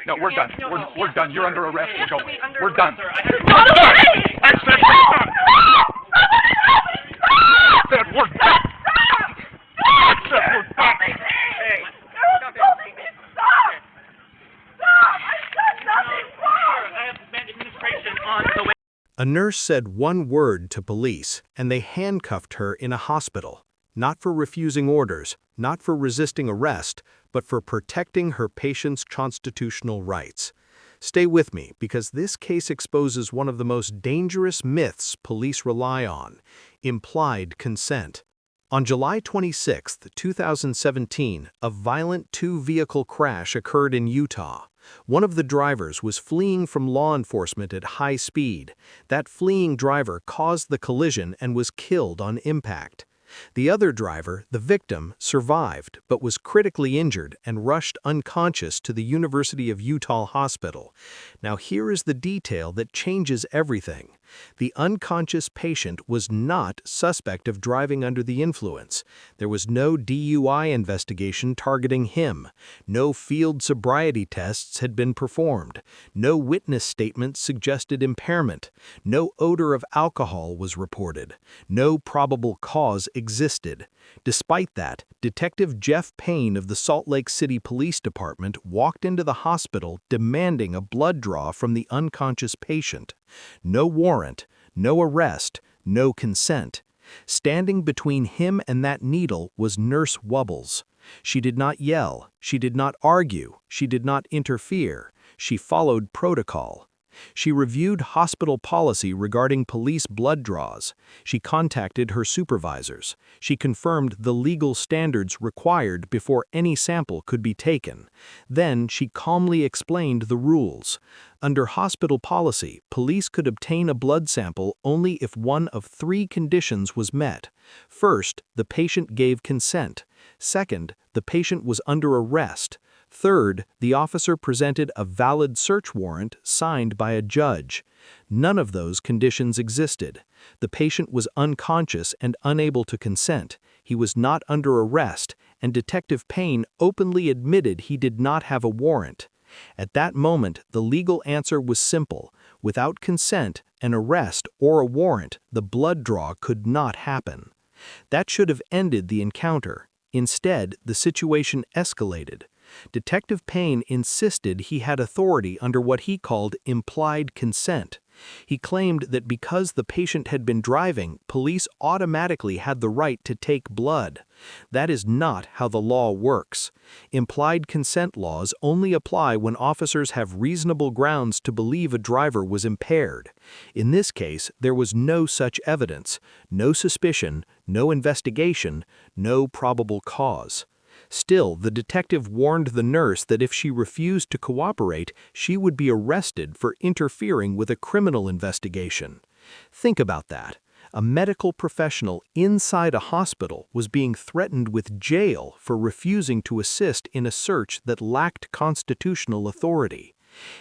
No, we're done. We're done. You're under arrest. We're going. We're done. I said we're done. I said we're done. Hey. A nurse said one word to police, and they handcuffed her in a hospital, not for refusing orders, not for resisting arrest, but for protecting her patient's constitutional rights. Stay with me, because this case exposes one of the most dangerous myths police rely on: implied consent. On July 26, 2017, a violent two-vehicle crash occurred in Utah. One of the drivers was fleeing from law enforcement at high speed. That fleeing driver caused the collision and was killed on impact. The other driver, the victim, survived but was critically injured and rushed unconscious to the University of Utah Hospital. Now here is the detail that changes everything. The unconscious patient was not suspect of driving under the influence. There was no DUI investigation targeting him. No field sobriety tests had been performed. No witness statements suggested impairment. No odor of alcohol was reported. No probable cause existed. Despite that, Detective Jeff Payne of the Salt Lake City Police Department walked into the hospital demanding a blood draw from the unconscious patient. No warrant, no arrest, no consent. Standing between him and that needle was Nurse Wubbles. She did not yell, she did not argue, she did not interfere. She followed protocol. She reviewed hospital policy regarding police blood draws. She contacted her supervisors. She confirmed the legal standards required before any sample could be taken. Then she calmly explained the rules. Under hospital policy, police could obtain a blood sample only if one of three conditions was met. First, the patient gave consent. Second, the patient was under arrest. Third, the officer presented a valid search warrant signed by a judge. None of those conditions existed. The patient was unconscious and unable to consent. He was not under arrest, and Detective Payne openly admitted he did not have a warrant. At that moment, the legal answer was simple. Without consent, an arrest, or a warrant, the blood draw could not happen. That should have ended the encounter. Instead, the situation escalated. Detective Payne insisted he had authority under what he called implied consent. He claimed that because the patient had been driving, police automatically had the right to take blood. That is not how the law works. Implied consent laws only apply when officers have reasonable grounds to believe a driver was impaired. In this case, there was no such evidence, no suspicion, no investigation, no probable cause. Still, the detective warned the nurse that if she refused to cooperate, she would be arrested for interfering with a criminal investigation. Think about that. A medical professional inside a hospital was being threatened with jail for refusing to assist in a search that lacked constitutional authority.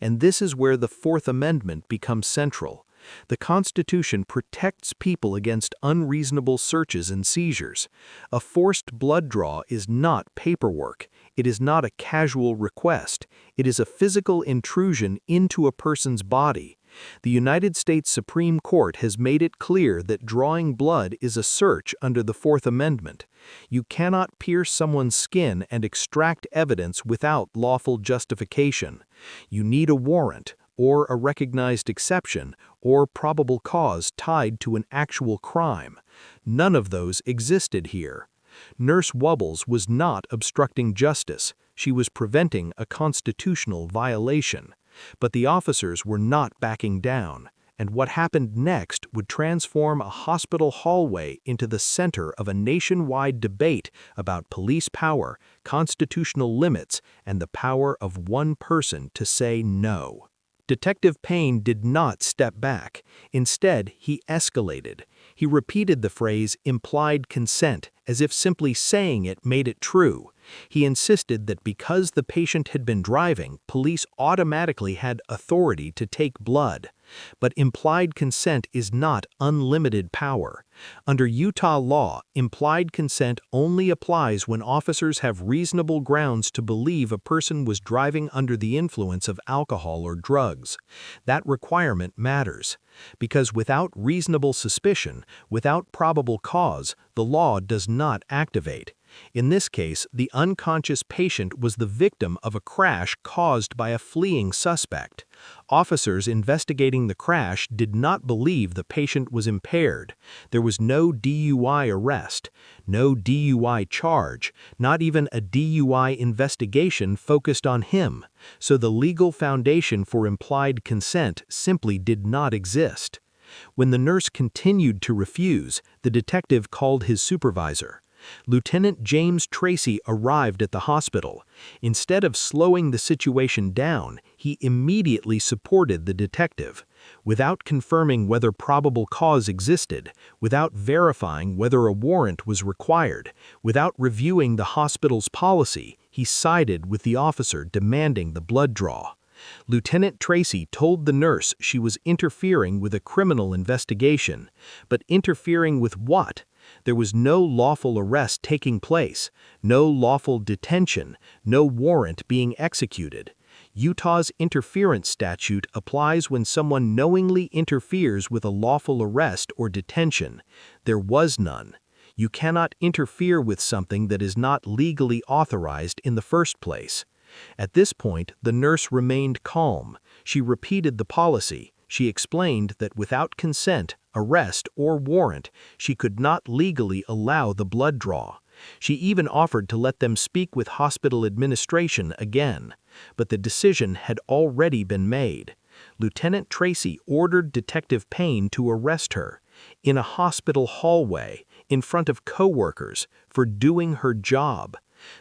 And this is where the Fourth Amendment becomes central. The Constitution protects people against unreasonable searches and seizures. A forced blood draw is not paperwork. It is not a casual request. It is a physical intrusion into a person's body. The United States Supreme Court has made it clear that drawing blood is a search under the Fourth Amendment. You cannot pierce someone's skin and extract evidence without lawful justification. You need a warrant, or a recognized exception, or probable cause tied to an actual crime. None of those existed here. Nurse Wubbles was not obstructing justice. She was preventing a constitutional violation. But the officers were not backing down, and what happened next would transform a hospital hallway into the center of a nationwide debate about police power, constitutional limits, and the power of one person to say no. Detective Payne did not step back. Instead, he escalated. He repeated the phrase implied consent as if simply saying it made it true. He insisted that because the patient had been driving, police automatically had authority to take blood. But implied consent is not unlimited power. Under Utah law, implied consent only applies when officers have reasonable grounds to believe a person was driving under the influence of alcohol or drugs. That requirement matters, because without reasonable suspicion, without probable cause, the law does not activate. In this case, the unconscious patient was the victim of a crash caused by a fleeing suspect. Officers investigating the crash did not believe the patient was impaired. There was no DUI arrest, no DUI charge, not even a DUI investigation focused on him, so the legal foundation for implied consent simply did not exist. When the nurse continued to refuse, the detective called his supervisor. Lieutenant James Tracy arrived at the hospital. Instead of slowing the situation down, he immediately supported the detective. Without confirming whether probable cause existed, without verifying whether a warrant was required, without reviewing the hospital's policy, he sided with the officer demanding the blood draw. Lieutenant Tracy told the nurse she was interfering with a criminal investigation. But interfering with what? There was no lawful arrest taking place, no lawful detention, no warrant being executed. Utah's interference statute applies when someone knowingly interferes with a lawful arrest or detention. There was none. You cannot interfere with something that is not legally authorized in the first place. At this point, the nurse remained calm. She repeated the policy. She explained that without consent, arrest, or warrant, she could not legally allow the blood draw. She even offered to let them speak with hospital administration again. But the decision had already been made. Lieutenant Tracy ordered Detective Payne to arrest her. In a hospital hallway, in front of coworkers, for doing her job.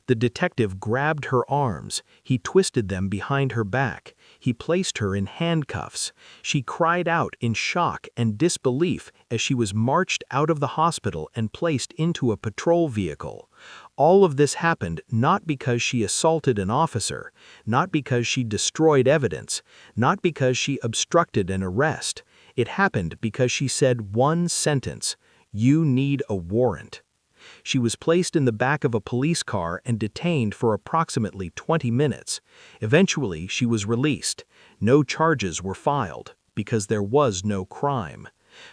The detective grabbed her arms. He twisted them behind her back. He placed her in handcuffs. She cried out in shock and disbelief as she was marched out of the hospital and placed into a patrol vehicle. All of this happened not because she assaulted an officer, not because she destroyed evidence, not because she obstructed an arrest. It happened because she said one sentence: "You need a warrant." She was placed in the back of a police car and detained for approximately 20 minutes. Eventually, she was released. No charges were filed, because there was no crime.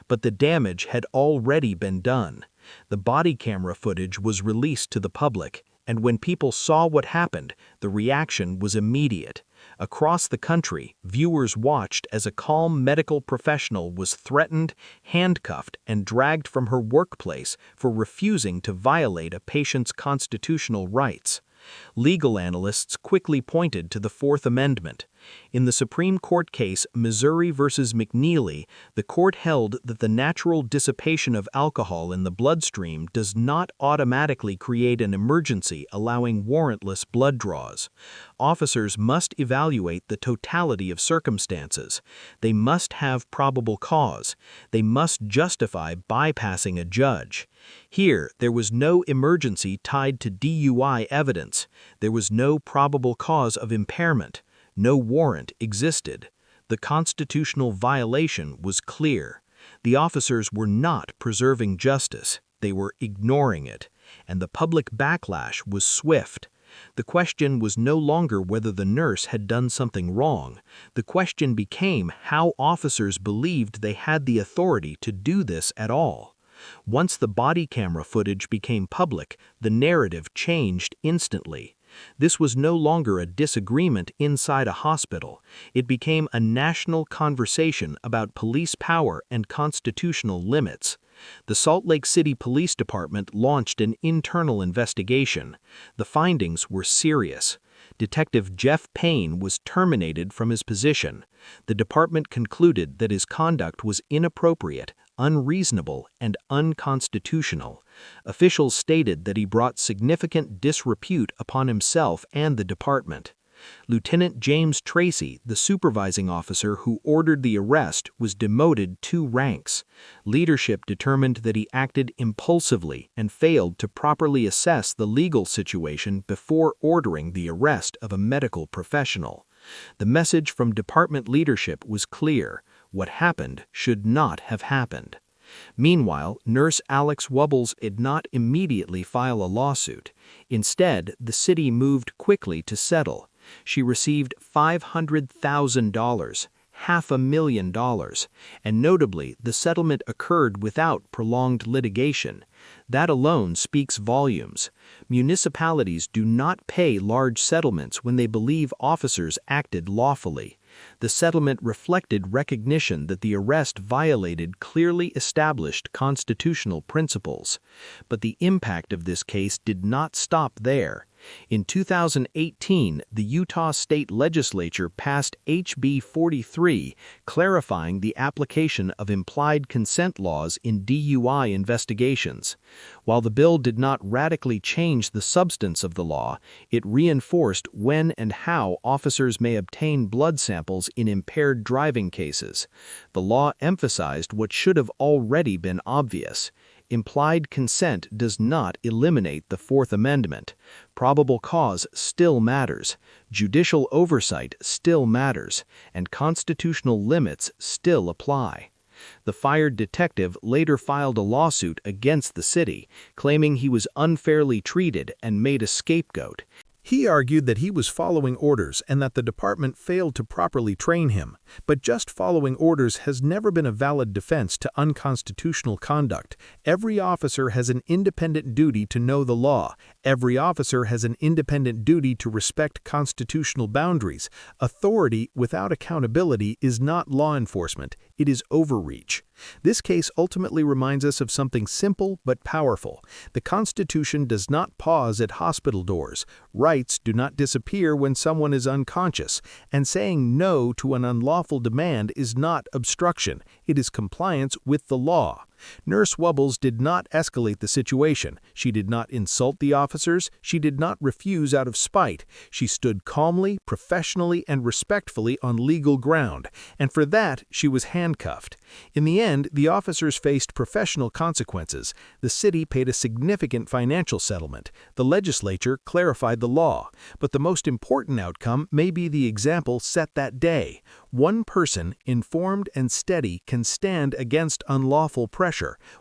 But the damage had already been done. The body camera footage was released to the public, and when people saw what happened, the reaction was immediate. Across the country, viewers watched as a calm medical professional was threatened, handcuffed, and dragged from her workplace for refusing to violate a patient's constitutional rights. Legal analysts quickly pointed to the Fourth Amendment. In the Supreme Court case Missouri v. McNeely, the court held that the natural dissipation of alcohol in the bloodstream does not automatically create an emergency allowing warrantless blood draws. Officers must evaluate the totality of circumstances. They must have probable cause. They must justify bypassing a judge. Here, there was no emergency tied to DUI evidence. There was no probable cause of impairment. No warrant existed. The constitutional violation was clear. The officers were not preserving justice. They were ignoring it. And the public backlash was swift. The question was no longer whether the nurse had done something wrong. The question became how officers believed they had the authority to do this at all. Once the body camera footage became public, the narrative changed instantly. This was no longer a disagreement inside a hospital. It became a national conversation about police power and constitutional limits. The Salt Lake City Police Department launched an internal investigation. The findings were serious. Detective Jeff Payne was terminated from his position. The department concluded that his conduct was inappropriate, unreasonable, and unconstitutional. Officials stated that he brought significant disrepute upon himself and the department. Lieutenant James Tracy, the supervising officer who ordered the arrest, was demoted 2 ranks. Leadership determined that he acted impulsively and failed to properly assess the legal situation before ordering the arrest of a medical professional. The message from department leadership was clear: what happened should not have happened. Meanwhile, Nurse Alex Wubbles did not immediately file a lawsuit. Instead, the city moved quickly to settle. She received $500,000, $500,000, and notably, the settlement occurred without prolonged litigation. That alone speaks volumes. Municipalities do not pay large settlements when they believe officers acted lawfully. The settlement reflected recognition that the arrest violated clearly established constitutional principles. But the impact of this case did not stop there. In 2018, the Utah State Legislature passed HB 43, clarifying the application of implied consent laws in DUI investigations. While the bill did not radically change the substance of the law, it reinforced when and how officers may obtain blood samples in impaired driving cases. The law emphasized what should have already been obvious. Implied consent does not eliminate the Fourth Amendment. Probable cause still matters, judicial oversight still matters, and constitutional limits still apply. The fired detective later filed a lawsuit against the city, claiming he was unfairly treated and made a scapegoat. He argued that he was following orders and that the department failed to properly train him. But just following orders has never been a valid defense to unconstitutional conduct. Every officer has an independent duty to know the law. Every officer has an independent duty to respect constitutional boundaries. Authority without accountability is not law enforcement. It is overreach. This case ultimately reminds us of something simple but powerful. The Constitution does not pause at hospital doors. Rights do not disappear when someone is unconscious. And saying no to an unlawful demand is not obstruction. It is compliance with the law. Nurse Wubbles did not escalate the situation. She did not insult the officers. She did not refuse out of spite. She stood calmly, professionally, and respectfully on legal ground. And for that, she was handcuffed. In the end, the officers faced professional consequences. The city paid a significant financial settlement. The legislature clarified the law. But the most important outcome may be the example set that day. One person, informed and steady, can stand against unlawful pressure.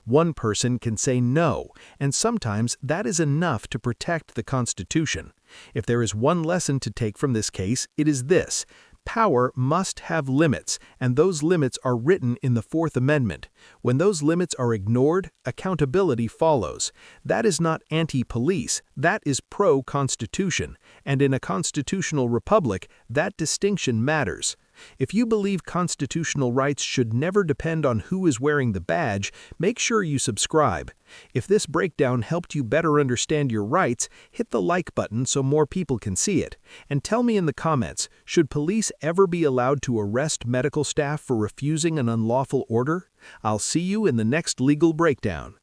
One person can say no, and sometimes that is enough to protect the Constitution. If there is one lesson to take from this case, it is this: power must have limits, and those limits are written in the Fourth Amendment. When those limits are ignored, accountability follows. That is not anti-police, that is pro-Constitution, and in a constitutional republic, that distinction matters. If you believe constitutional rights should never depend on who is wearing the badge, make sure you subscribe. If this breakdown helped you better understand your rights, hit the like button so more people can see it. And tell me in the comments, should police ever be allowed to arrest medical staff for refusing an unlawful order? I'll see you in the next legal breakdown.